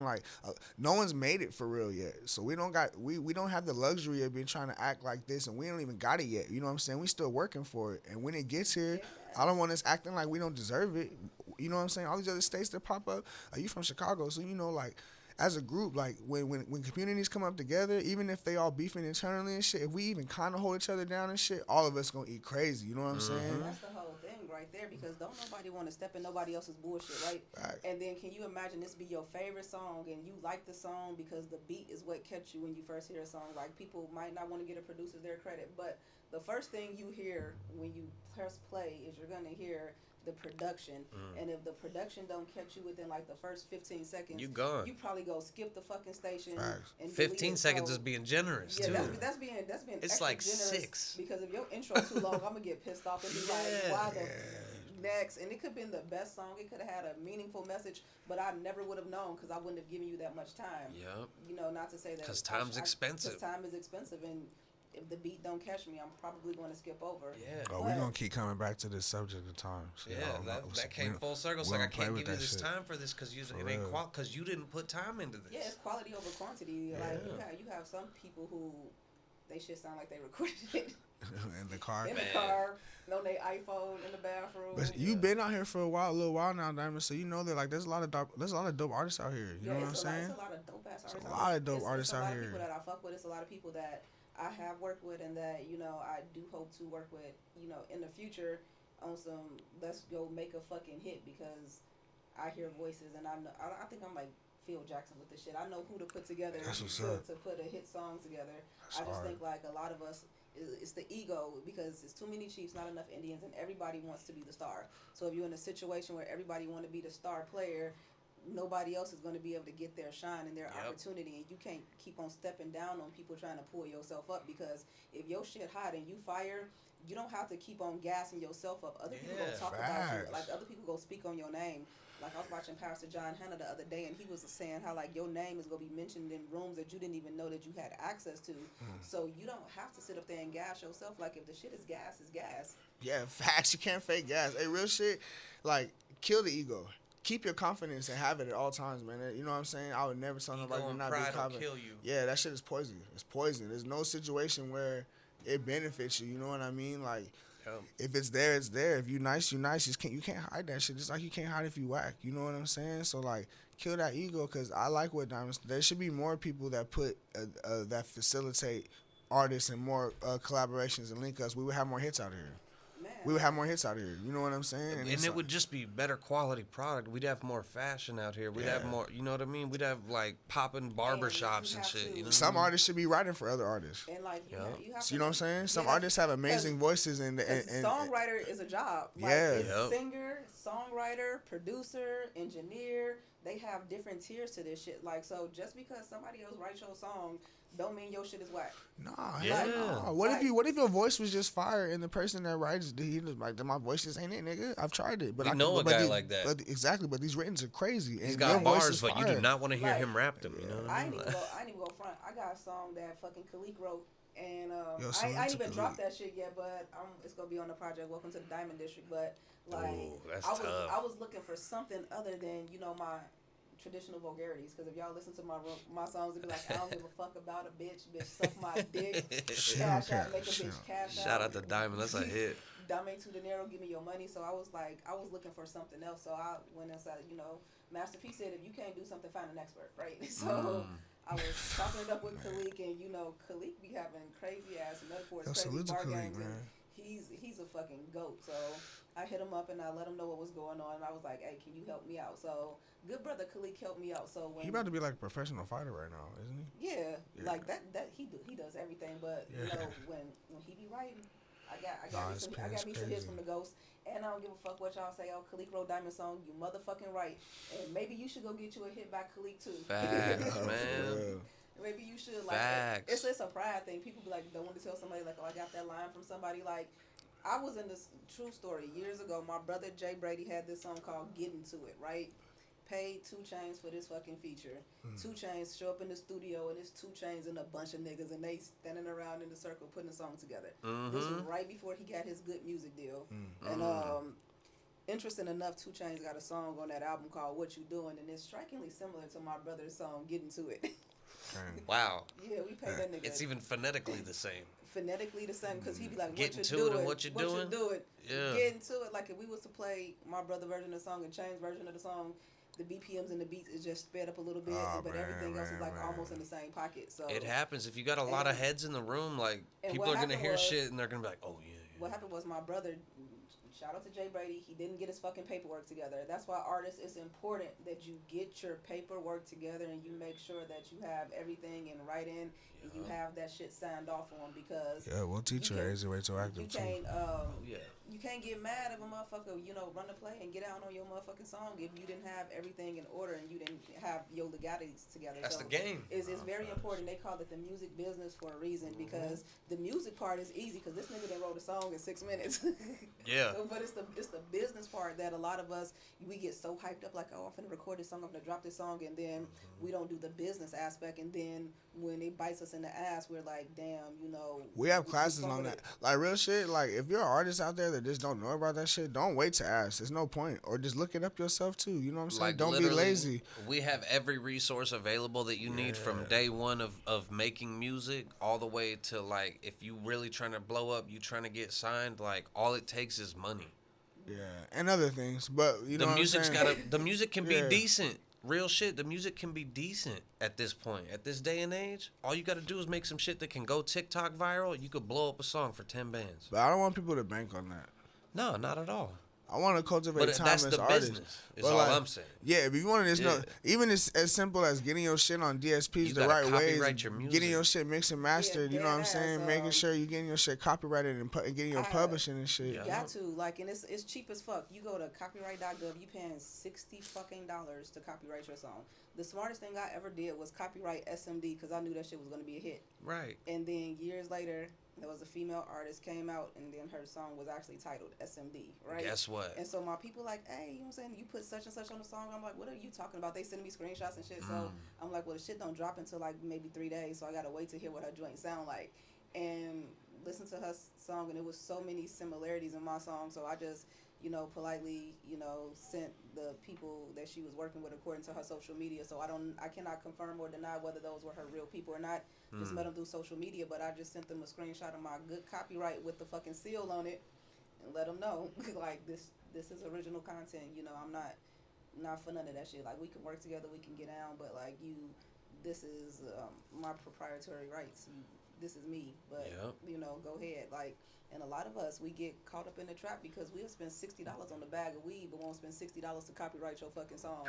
Like no one's made it for real yet, so we don't have the luxury of being trying to act like this, and we don't even got it yet. You know what I'm saying? We still working for it, and when it gets here, I don't Yes. want us acting like we don't deserve it. You know what I'm saying? All these other states that pop up. You from Chicago, so you know like. As a group, like when communities come up together, even if they all beefing internally and shit, if we even kind of hold each other down and shit, all of us gonna eat crazy. You know what I'm And saying? that's the whole thing right there because don't nobody want to step in nobody else's bullshit, right? Right. And then can you imagine this be your favorite song and you like the song because the beat is what kept you when you first hear a song? Like people might not want to get a producer their credit, but the first thing you hear when you press play is you're gonna hear the production. Mm. And if the production don't catch you within like the first 15 seconds, You gone. you probably go skip the fucking station Facts. and delete 15 it. seconds So is being generous yeah, too. that's being It's extra like generous 6. because if your intro too long, I'm gonna get pissed off and be like, Yeah. why the next? And it could have been the best song. It could have had a meaningful message, but I never would have known because I wouldn't have given you that much time. Yep. You know, not to say that Because time's because expensive. time is expensive, and if the beat don't catch me, I'm probably going to skip over. Yeah. Oh, we But gonna keep coming back to this subject of time. So Yeah, that we came full circle. It's we like I don't play can't with give you that this shit. time for this because For it ain't real. because you didn't put time into yeah, this. it's quality over quantity. Yeah. Like you have some people who they shit sound like they recorded it In the car. in the Man. car, on their iPhone, in the bathroom. But Yeah. you've been out here for a little while now, Diamond. So you know that like there's a lot of dope artists out here. You Yeah, know what I'm it's saying? a lot of dope ass There's artists. a lot of dope It's artists a out lot of here. people that I fuck with. It's a lot of people that I have worked with, and that I do hope to work with in the future on some let's go make a fucking hit because I hear voices and I know I think I'm like Phil Jackson with this shit. I know who to put together That's what's to, up. to put a hit song together. That's I just hard. think like a lot of us it's the ego because it's too many Chiefs, not enough Indians, and everybody wants to be the star. So if you're in a situation where everybody want to be the star player, nobody else is going to be able to get their shine and their Yep. opportunity, and you can't keep on stepping down on people trying to pull yourself up because if your shit hot and you fire, you don't have to keep on gassing yourself up. Other people Yeah, gonna talk about you, facts. like other people go speak on your name. Like I was watching Pastor John Hanna the other day, and he was saying how like your name is gonna be mentioned in rooms that you didn't even know that you had access to. So you don't have to sit up there and gas yourself. Like if the shit is gas, it's gas. Yeah, facts. You can't fake gas. Hey, real shit. Like kill the ego. Keep your confidence and have it at all times, man. You know what I'm saying? I would never tell nobody Ego to and not be pride will confident. kill you. Yeah, that shit is poison. It's poison. There's no situation where it benefits you. You know what I mean? Like Yep. if it's there, it's there. If you nice, you nice. You can't hide that shit. Just like you can't hide if you whack. You know what I'm saying? So like, kill that ego because I like what Diamonds. There should be more people that that facilitate artists and more collaborations and link us. We would have more hits out here. We Man, would have more hits out here. You know what I'm saying? And it's it like, would just be better quality product. We'd have more fashion out here. We'd have Yeah. more, you know what I mean? We'd have like popping barber And you shops and have shit. to- You know what some I mean? artists should be writing for other artists. and like Yeah. you have So to you know what I'm saying? Some yeah, artists have amazing voices because songwriter is a job. Like, Yeah. it's Yep. singer, songwriter, producer, engineer. They have different tiers to this shit. Like, so just because somebody else writes your song, don't mean your shit is whack. Nah, Yeah. hell no. What if Like- what if your voice was just fire and the person that writes he was like my voice just ain't it, nigga. I've tried it, but We I know a but guy these- like that. But exactly, but these writtens are crazy. He's and got your voice bars, is but you fire. do not want to hear Like, him rap them. You know what I I ain't mean? even go. I ain't even go front. I got a song that fucking Khalik wrote, and Yo, I salute ain't to even Khalik. dropped that shit yet. But it's gonna be on the project. Welcome to the Dymond District. But like, Ooh, that's I was tough. I was looking for something other than my traditional vulgarities. Because if y'all listen to my songs, it'd be like, I don't give a fuck about a bitch. Bitch, suck my dick. Shit, Cash out, okay, make a shit. bitch cash out. Shout out to Diamond. That's a hit. Dame to dinero, give me your money. So I was like, I was looking for something else. So I went inside, Master P said, if you can't do something, find an expert, right? So I was chopping it up with Khalik, and Khalik be having crazy ass metaphors, Yo, crazy salute to bar Khalik, games, and man. he's a fucking goat. So I hit him up and I let him know what was going on, and I was like, hey, can you help me out? So good brother Khalik helped me out. So when He about to be like a professional fighter right now, isn't he? yeah, Yeah. like that he does everything. But Yeah. when he be writing, I got Nah, me his some pen's hits crazy. from the Ghost, and I don't give a fuck what y'all say. Oh, Khalik wrote Diamond song, you motherfucking right, and maybe you should go get you a hit by Khalik too. Facts, For man. real. Maybe you should like Facts. it's a pride thing. People be like don't want to tell somebody like, oh, I got that line from somebody. Like I was in this true story years ago. My brother Jay Brady had this song called "Getting to It," right? Paid 2 Chainz for this fucking feature. 2 Chainz show up in the studio and it's 2 Chainz and a bunch of niggas and they standing around in the circle putting a song together. This was right before he got his good music deal, and Interesting enough, Two Chainz got a song on that album called "What You Doing," and it's strikingly similar to my brother's song "Getting to It." Dang. Wow. Yeah, we paid that nigga It's even phonetically the same. phonetically the same because he be like, "What Getting you to it doing? and what you doing? Yeah. Getting to it." Like if we was to play my brother version of the song and Chainz version of the song, the BPMs and the beats is just sped up a little bit, Oh, but man, everything else is like man. almost in the same pocket. So It happens. If you got a lot of And- heads in the room, like, and people what are going to happened hear was- shit and they're going to be like, oh, yeah. what happened was my brother, shout out to Jay Brady, he didn't get his fucking paperwork together. That's why artists, it's important that you get your paperwork together and you make sure that you have everything in writing and you have that shit signed off on because Yeah, we'll teach you you can't- Easy Way to you Active too. can't Yeah. you can't get mad if a motherfucker, run the play and get out on your motherfucking song if you didn't have everything in order and you didn't have your legalities together. That's So the game. It's very important. They call it the music business for a reason because the music part is easy because this nigga done wrote a song in 6 minutes. Yeah. But it's the business part that a lot of us, we get so hyped up like, oh, I'm finna record this song, I'm gonna drop this song, and then we don't do the business aspect, and then when it bites us in the ass, we're like, damn, We have classes fuck on with that. it. Like real shit, like if you're an artist out there that just don't know about that shit, don't wait to ask. There's no point. Or just look it up yourself too. You know what I'm saying? Like, Don't be literally, lazy. We have every resource available that you need from day one of making music all the way to, like, if you really trying to blow up, you trying to get signed, like, all it takes is money. Yeah. And other things. But you know The what music's I'm saying? gotta. The music can be Yeah. decent. Real shit. The music can be decent at this point. At this day and age, all you gotta do is make some shit that can go TikTok viral. You could blow up a song for 10 bands. But I don't want people to bank on that. No, not at all. I want to cultivate But that's timeless the artists. business. Is But all like, I'm saying. Yeah, if you want to just know, Yeah. even as simple as getting your shit on DSPs You the gotta right ways, copyright your music. getting your shit mixed and mastered, you know what I'm dead saying? ass, Making sure you getting your shit copyrighted and getting your I- publishing and shit. You Yeah. got to, like, and it's cheap as fuck. You go to copyright.gov, you paying $60 to copyright your song. The smartest thing I ever did was copyright SMD because I knew that shit was gonna be a hit. Right. And then years later, there was a female artist came out, and then her song was actually titled SMD, right? Guess what? And so my people like, hey, you know what I'm saying? You put such and such on the song. I'm like, what are you talking about? They sending me screenshots and shit. So I'm like, well, the shit don't drop until like maybe 3 days. So I gotta wait to hear what her joint sound like, and listen to her song. And it was so many similarities in my song. So I just, politely, sent the people that she was working with according to her social media. So I cannot confirm or deny whether those were her real people or not. Just met them through social media, but I just sent them a screenshot of my good copyright with the fucking seal on it, and let them know like this is original content. I'm not for none of that shit. Like we can work together, we can get down, but like this is my proprietary rights. This is me, but Yep. go ahead. Like, and a lot of us, we get caught up in the trap because we'll spend $60 on the bag of weed, but won't spend $60 to copyright your fucking song.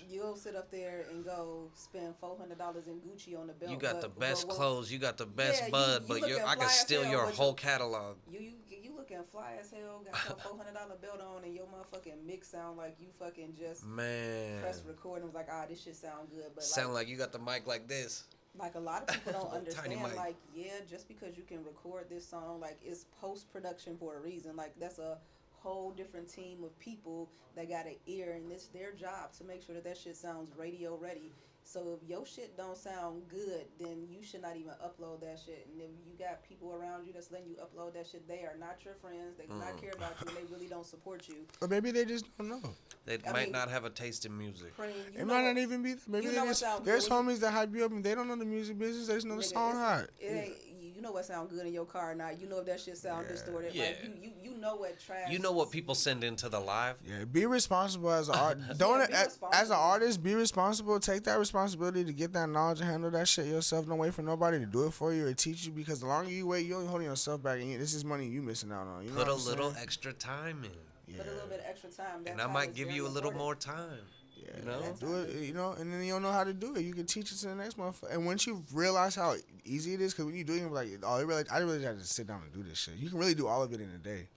You'll sit up there and go spend $400 in Gucci on the belt. You got the best but clothes, you got the best Yeah, bud, you but looking I fly can as steal hell, your but whole you- catalog. You looking fly as hell, got your $400 belt on, and your motherfucking mix sound like you fucking just Man. press record and was like, this shit sound good. But Sound like you got the mic like this. like a lot of people don't Little tiny understand, mic. like, yeah, just because you can record this song, like, it's post-production for a reason. Like, that's a whole different team of people that got an ear, and it's their job to make sure that shit sounds radio ready. So if your shit don't sound good, then you should not even upload that shit. And if you got people around you that's letting you upload that shit, they are not your friends. They do not care about you, and they really don't support you. Or maybe they just don't know. They I might mean, not have a taste in music. Cream, It might not even be. Maybe you they know what just, sound there's good when homies that hype you up and they don't know the music business. They just know the Nigga, song hot. It ain't, you know what sound good in your car or not. You know if that shit sound distorted. Yeah. Like you know what trash. You know what people send into the live? Yeah, be responsible as an artist. Don't be as an responsible. artist, be responsible. Take that responsibility to get that knowledge and handle that shit yourself. Don't wait for nobody to do it for you or teach you, because the longer you wait, you only holding yourself back, and this is money you missing out on. You know Put a what I'm little saying? extra time in. Put a little bit of extra time. That And I time might is give very you a little important. more time. Yeah, You know? do it, and then you don't know how to do it. You can teach it to the next motherfucker. And once you realize how easy it is, because when you do it, you're like, oh, I really got to sit down and do this shit. You can really do all of it in a day,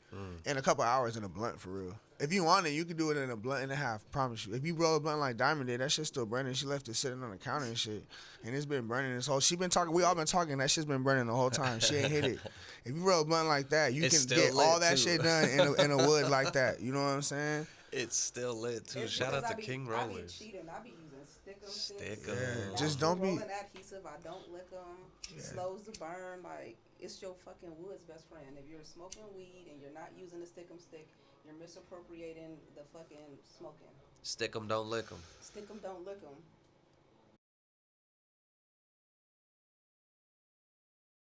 in a couple hours in a blunt for real. If you want it, you can do it in a blunt and a half. Promise you. If you roll a blunt like Dymond did, that shit's still burning. She left it sitting on the counter and shit, and it's been burning this whole. She been talking. We all been talking. That shit's been burning the whole time. She ain't hit it. If you roll a blunt like that, you It's can still get lit, all that too. shit done in a wood like that. You know what I'm saying? It's still lit too. It's Shout because out to I be- King I be Rollers. cheating. I be using stickum sticks. Stickum. Yeah, Not just don't be- rolling adhesive. I don't lick them. Slows the burn. Like, it's your fucking wood's best friend. If you're smoking weed and you're not using a stickum stick, You're misappropriating the fucking smoking. Stick 'em, don't lick 'em. Stick 'em, don't lick 'em.